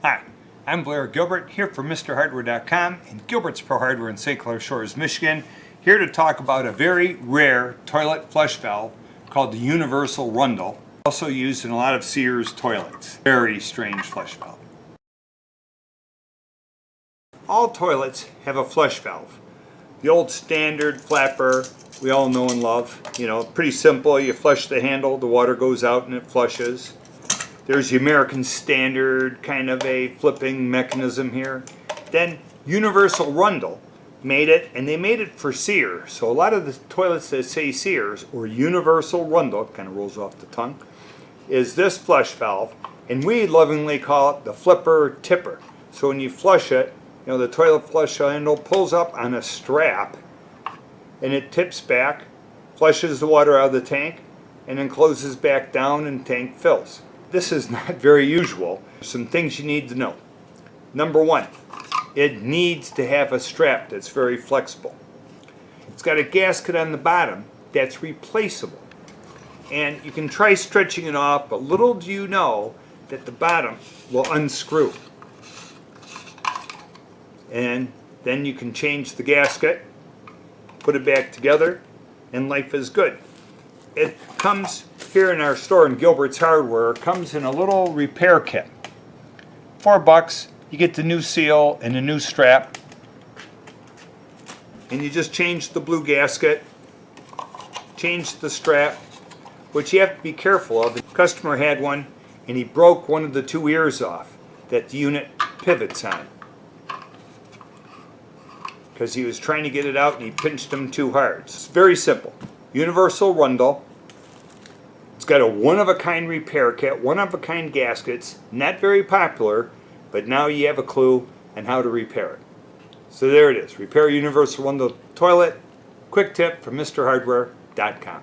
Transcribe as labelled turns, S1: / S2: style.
S1: Hi, I'm Blair Gilbert here from MrHardware.com and Gilbert's Pro Hardware in St. Clair Shores, Michigan, here to talk about a very rare toilet flush valve called the Universal Rundle, also used in a lot of Sears toilets. Very strange flush valve. All toilets have a flush valve. The old standard flapper we all know and love. You know, pretty simple. You flush the handle, the water goes out and it flushes. There's the American standard kind of a flipping mechanism here. Then Universal Rundle made it, and they made it for Sears. So a lot of the toilets that say Sears or Universal Rundle, kind of rolls off the tongue, is this flush valve, and we lovingly call it the flipper tipper. So when you flush it, you know, the toilet flush handle pulls up on a strap and it tips back, flushes the water out of the tank, and then closes back down and tank fills. This is not very usual. Some things you need to know. Number one, it needs to have a strap that's very flexible. It's got a gasket on the bottom that's replaceable. And you can try stretching it off, but little do you know that the bottom will unscrew. And then you can change the gasket, put it back together, and life is good. It comes here in our store in Gilbert's Hardware. It comes in a little repair kit. $4, you get the new seal and a new strap. And you just change the blue gasket, change the strap, which you have to be careful of. The customer had one and he broke one of the two ears off that the unit pivots on, because he was trying to get it out and he pinched them too hard. It's very simple. Universal Rundle. It's got a one-of-a-kind repair kit, one-of-a-kind gaskets. Not very popular, but now you have a clue on how to repair it. So there it is. Repair Universal Rundle toilet. Quick tip from MrHardware.com.